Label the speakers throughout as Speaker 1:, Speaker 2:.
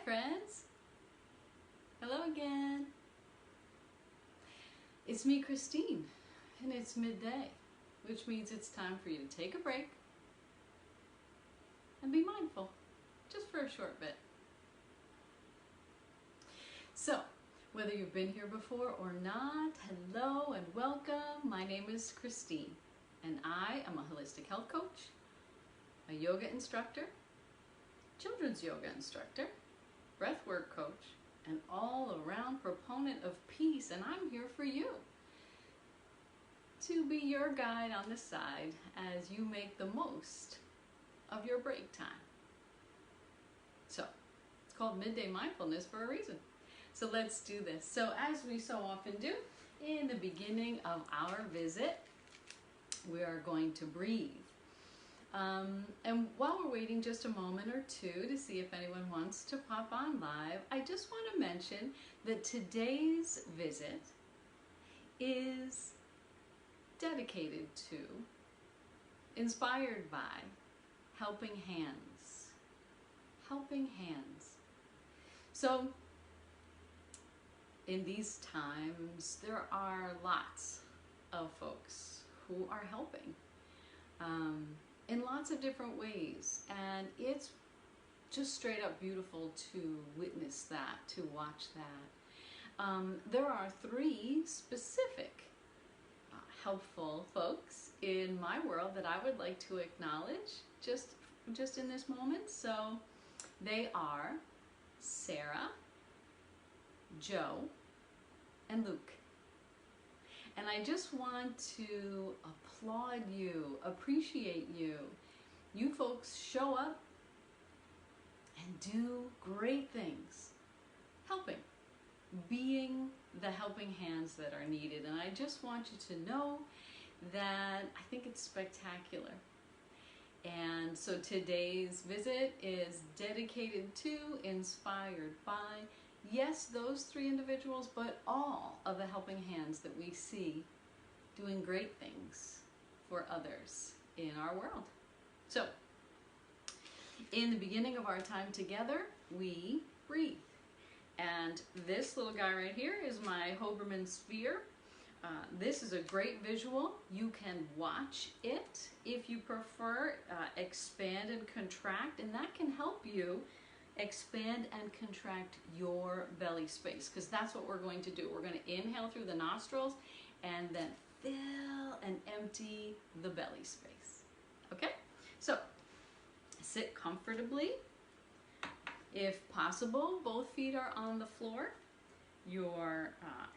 Speaker 1: friends. Hello again. It's me, Christine, and it's midday, which means it's time for you to take a break and be mindful, just for a short bit. So, whether you've been here before or not, hello and welcome. My name is Christine, and I am a holistic health coach, a yoga instructor, children's yoga instructor, breathwork coach, an all-around proponent of peace, and I'm here for you to be your guide on the side as you make the most of your break time. So, it's called Midday Mindfulness for a reason. So let's do this. So as we so often do, in the beginning of our visit, we are going to breathe. And while we're waiting just a moment or two to see if anyone wants to pop on live, I just want to mention that today's visit is dedicated to, inspired by, helping hands. Helping hands. So, in these times, there are lots of folks who are helping in lots of different ways, and it's just straight up beautiful to witness that, to watch that. There are three specific helpful folks in my world that I would like to acknowledge just in this moment. So they are Sarah, Joe, and Luke. And I just want to applaud you, appreciate you. You folks show up and do great things, helping, being the helping hands that are needed. And I just want you to know that I think it's spectacular. And so today's visit is dedicated to, inspired by, yes, those three individuals, but all of the helping hands that we see doing great things for others in our world. So, in the beginning of our time together, we breathe. And this little guy right here is my Hoberman sphere. This is a great visual. You can watch it if you prefer, expand and contract, and that can help you expand and contract your belly space, because that's what we're going to do. We're going to inhale through the nostrils and then fill and empty the belly space. Okay? So, sit comfortably. If possible, both feet are on the floor. Your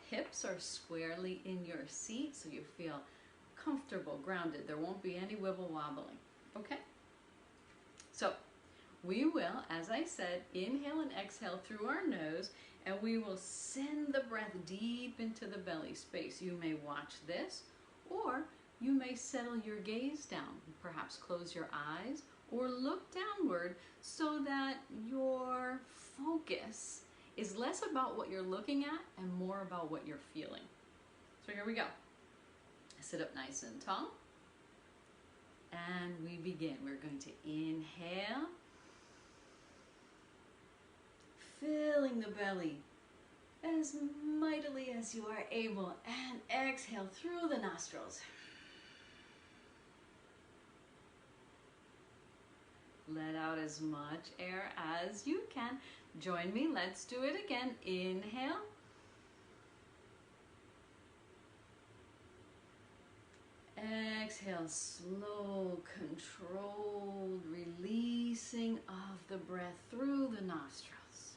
Speaker 1: hips are squarely in your seat, so you feel comfortable, grounded. There won't be any wibble wobbling. Okay? So, we will, as I said, inhale and exhale through our nose, and we will send the breath deep into the belly space. You may watch this, or you may settle your gaze down. Perhaps close your eyes, or look downward so that your focus is less about what you're looking at and more about what you're feeling. So here we go. Sit up nice and tall, and we begin. We're going to inhale, filling the belly as mightily as you are able, and exhale through the nostrils. Let out as much air as you can. Join me, let's do it again. Inhale. Exhale, slow, controlled releasing of the breath through the nostrils.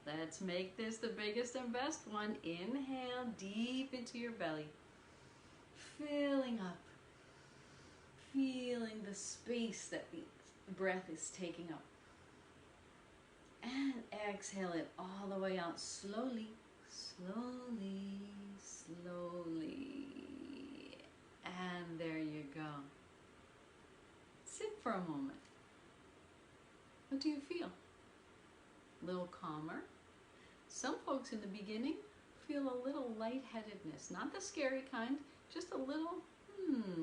Speaker 1: Let's make this the biggest and best one. Inhale deep into your belly, filling up, feeling the space that the breath is taking up. And exhale it all the way out slowly, slowly, slowly. And there you go. Sit for a moment. What do you feel? A little calmer? Some folks in the beginning feel a little lightheadedness, not the scary kind, just a little,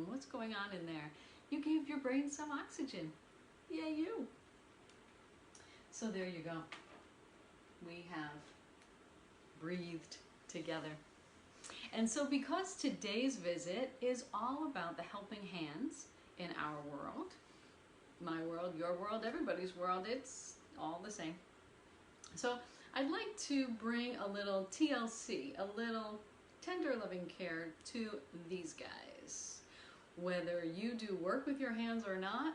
Speaker 1: what's going on in there? You gave your brain some oxygen. Yeah, you. So there you go. We have breathed together. And so because today's visit is all about the helping hands in our world, my world, your world, everybody's world, it's all the same. So I'd like to bring a little TLC, a little tender loving care to these guys. Whether you do work with your hands or not,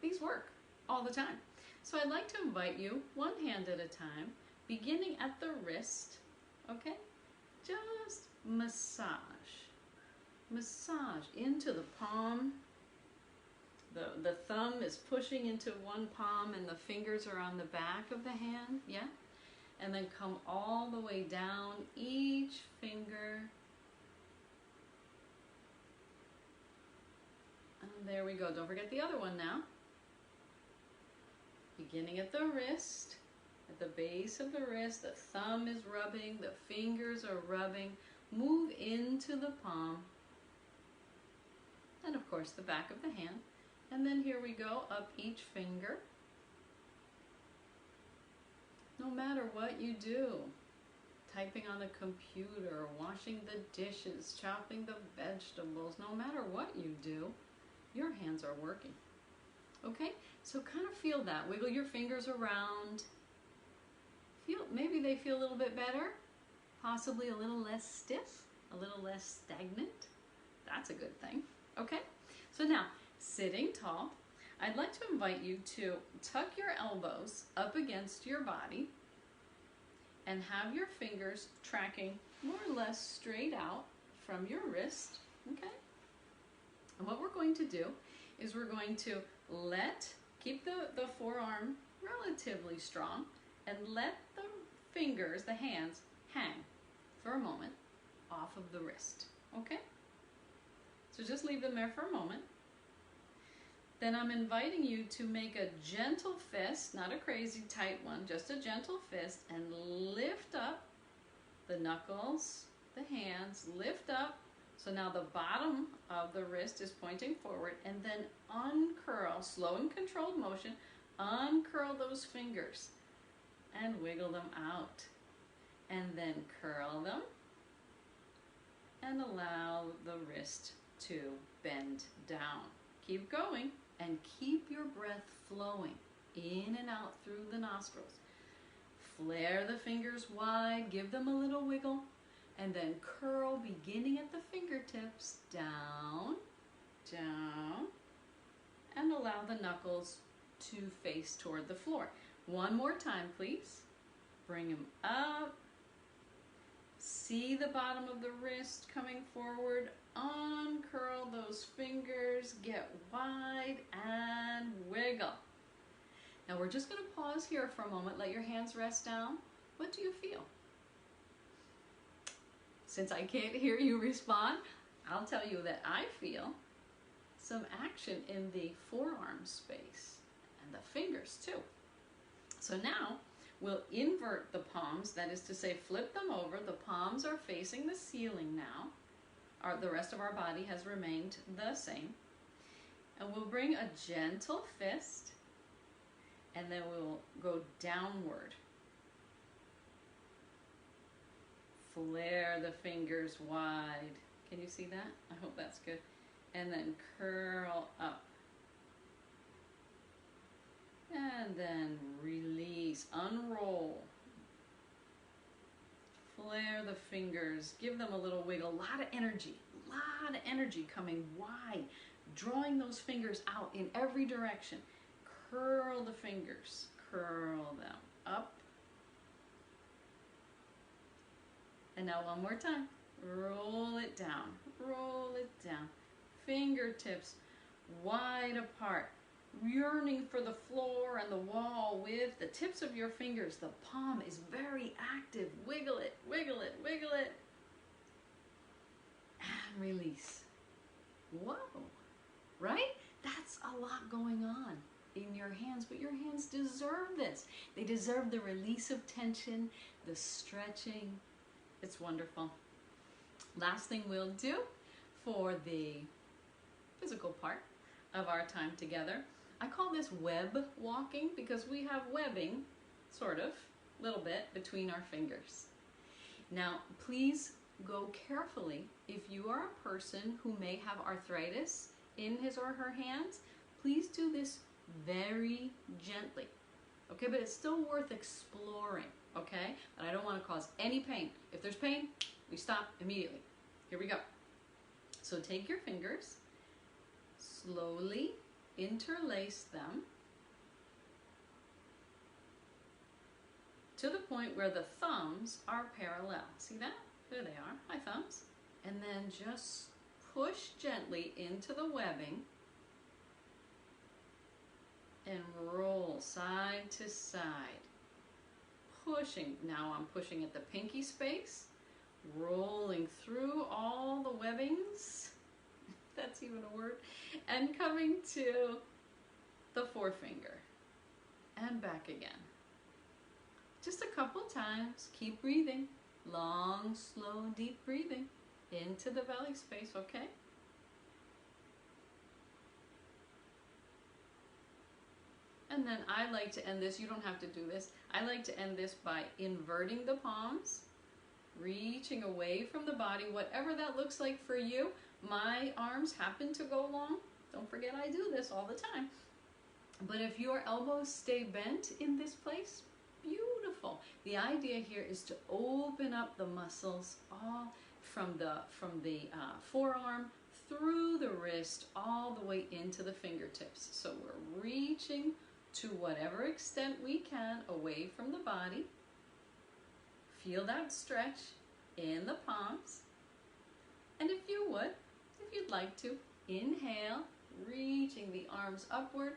Speaker 1: these work all the time. So I'd like to invite you, one hand at a time, beginning at the wrist, okay? Just massage. Massage into the palm. The thumb is pushing into one palm and the fingers are on the back of the hand, yeah? And then come all the way down each finger. And there we go. Don't forget the other one now. Beginning at the wrist, at the base of the wrist, the thumb is rubbing, the fingers are rubbing. Move into the palm. And of course the back of the hand. And then here we go, up each finger. No matter what you do, typing on the computer, washing the dishes, chopping the vegetables, no matter what you do, your hands are working. Okay? So kind of feel that. Wiggle your fingers around. Maybe they feel a little bit better. Possibly a little less stiff, a little less stagnant. That's a good thing. Okay? So now, sitting tall, I'd like to invite you to tuck your elbows up against your body and have your fingers tracking more or less straight out from your wrist, okay? And what we're going to do is we're going to keep the forearm relatively strong and let the fingers, the hands, hang for a moment off of the wrist, okay? So just leave them there for a moment. Then I'm inviting you to make a gentle fist, not a crazy tight one, just a gentle fist, and lift up the knuckles, the hands, lift up. So now the bottom of the wrist is pointing forward, and then uncurl, slow and controlled motion, uncurl those fingers and wiggle them out. And then curl them and allow the wrist to bend down. Keep going. And keep your breath flowing in and out through the nostrils. Flare the fingers wide, give them a little wiggle, and then curl beginning at the fingertips, down, down, and allow the knuckles to face toward the floor. One more time, please. Bring them up. See the bottom of the wrist coming forward. Uncurl those fingers, get wide, and wiggle. Now we're just going to pause here for a moment. Let your hands rest down. What do you feel? Since I can't hear you respond, I'll tell you that I feel some action in the forearm space and the fingers too. So now we'll invert the palms, that is to say flip them over. The palms are facing the ceiling now. The rest of our body has remained the same. And we'll bring a gentle fist, and then we'll go downward. Flare the fingers wide. Can you see that? I hope that's good. And then curl up. And then release, unroll. Flare the fingers, give them a little wiggle, a lot of energy coming wide, drawing those fingers out in every direction. Curl the fingers, curl them up. And now one more time, roll it down, fingertips wide apart, yearning for the floor and the wall with the tips of your fingers. The palm is very active. Wiggle it, wiggle it, wiggle it. And release. Whoa, right? That's a lot going on in your hands, but your hands deserve this. They deserve the release of tension, the stretching. It's wonderful. Last thing we'll do for the physical part of our time together, I call this web walking because we have webbing, sort of, a little bit, between our fingers. Now, please go carefully. If you are a person who may have arthritis in his or her hands, please do this very gently. Okay, but it's still worth exploring, okay? But I don't want to cause any pain. If there's pain, we stop immediately. Here we go. So take your fingers, slowly interlace them to the point where the thumbs are parallel. See that? There they are, my thumbs. And then just push gently into the webbing and roll side to side. Pushing, now I'm pushing at the pinky space, rolling through all the webbings, that's even a word, and coming to the forefinger and back again. Just a couple times, keep breathing, long, slow, deep breathing into the belly space, okay? And then I like to end this, you don't have to do this, I like to end this by inverting the palms, reaching away from the body, whatever that looks like for you. My arms happen to go long. Don't forget I do this all the time. But if your elbows stay bent in this place, beautiful. The idea here is to open up the muscles all from the forearm through the wrist all the way into the fingertips. So we're reaching to whatever extent we can away from the body. Feel that stretch in the palms. And if you would, if you'd like to, inhale, reaching the arms upward.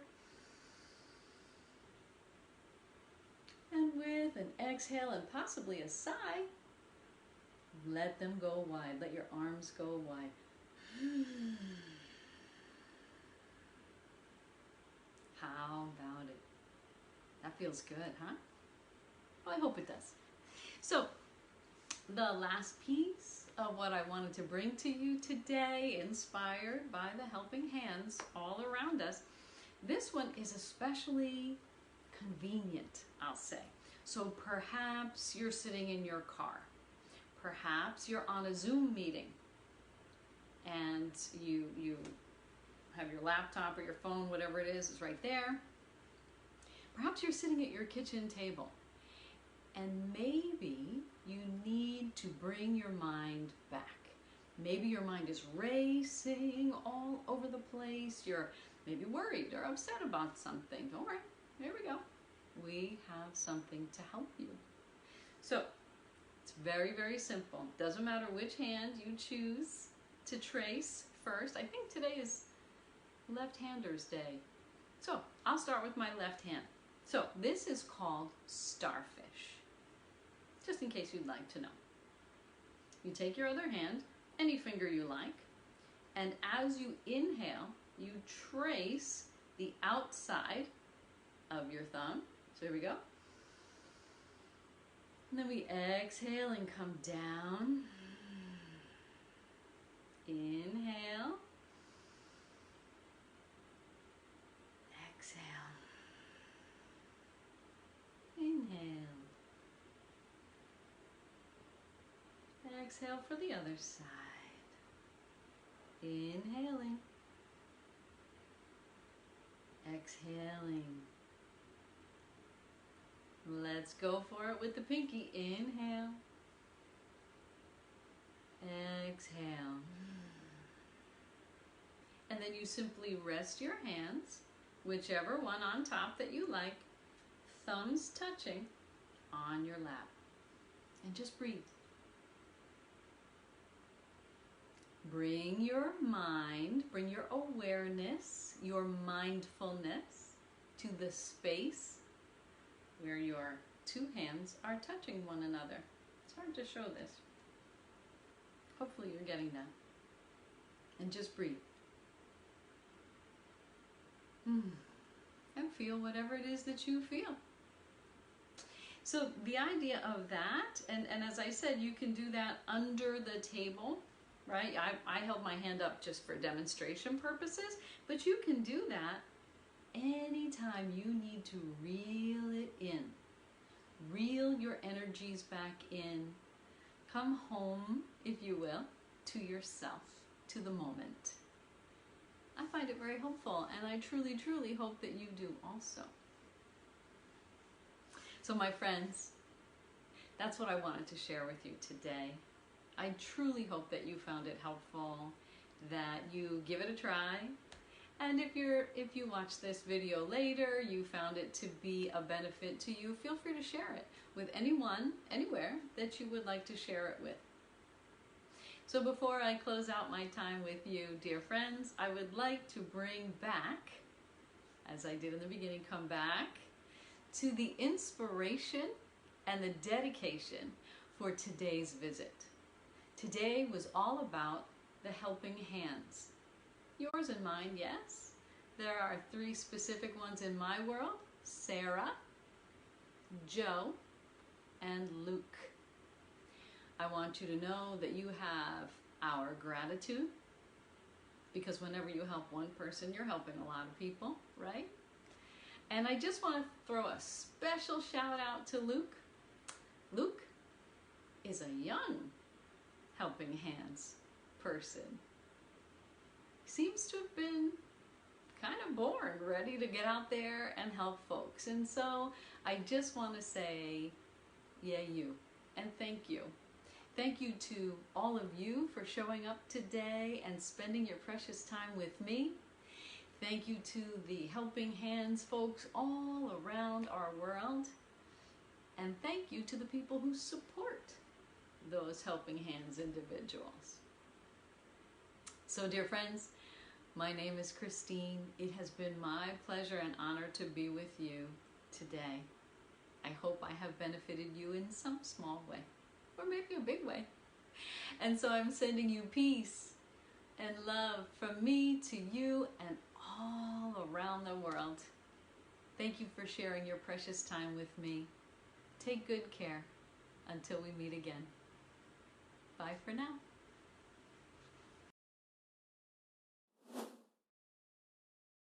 Speaker 1: And with an exhale and possibly a sigh, let them go wide. Let your arms go wide. How about it? That feels good, huh? Well, I hope it does. So, the last piece of what I wanted to bring to you today, inspired by the helping hands all around us, this one is especially convenient, I'll say. So perhaps you're sitting in your car. Perhaps you're on a Zoom meeting and you have your laptop or your phone, whatever it is right there. Perhaps you're sitting at your kitchen table and maybe you need to bring your mind back. Maybe your mind is racing all over the place. You're maybe worried or upset about something. Don't worry, here we go. We have something to help you. So it's very, very simple. Doesn't matter which hand you choose to trace first. I think today is left-handers day. So I'll start with my left hand. So this is called starfish, just in case you'd like to know. You take your other hand, any finger you like, and as you inhale, you trace the outside of your thumb. So here we go. And then we exhale and come down. Inhale. Exhale. Inhale. Exhale for the other side. Inhaling. Exhaling. Let's go for it with the pinky. Inhale. Exhale. And then you simply rest your hands, whichever one on top that you like, thumbs touching on your lap. And just breathe. Bring your mind, bring your awareness, your mindfulness to the space where your two hands are touching one another. It's hard to show this. Hopefully you're getting that. And just breathe. And feel whatever it is that you feel. So the idea of that, and as I said, you can do that under the table, right? I held my hand up just for demonstration purposes, but you can do that anytime you need to reel it in, reel your energies back in, come home, if you will, to yourself, to the moment. I find it very helpful, and I truly, truly hope that you do also. So my friends, that's what I wanted to share with you today. I truly hope that you found it helpful, that you give it a try. And if you watch this video later, you found it to be a benefit to you, feel free to share it with anyone, anywhere that you would like to share it with. So before I close out my time with you, dear friends, I would like to bring back, as I did in the beginning, come back to the inspiration and the dedication for today's visit. Today was all about the helping hands. Yours and mine, yes. There are 3 specific ones in my world: Sarah, Joe, and Luke. I want you to know that you have our gratitude, because whenever you help one person, you're helping a lot of people, right? And I just want to throw a special shout out to Luke. Luke is a young helping hands person. Seems to have been kind of born ready to get out there and help folks. And so I just want to say, yeah, you, and thank you. Thank you to all of you for showing up today and spending your precious time with me. Thank you to the helping hands folks all around our world. And thank you to the people who support those helping hands individuals. So dear friends, my name is Christine. It has been my pleasure and honor to be with you today. I hope I have benefited you in some small way, or maybe a big way. And so I'm sending you peace and love from me to you and all around the world. Thank you for sharing your precious time with me. Take good care until we meet again. Bye for now.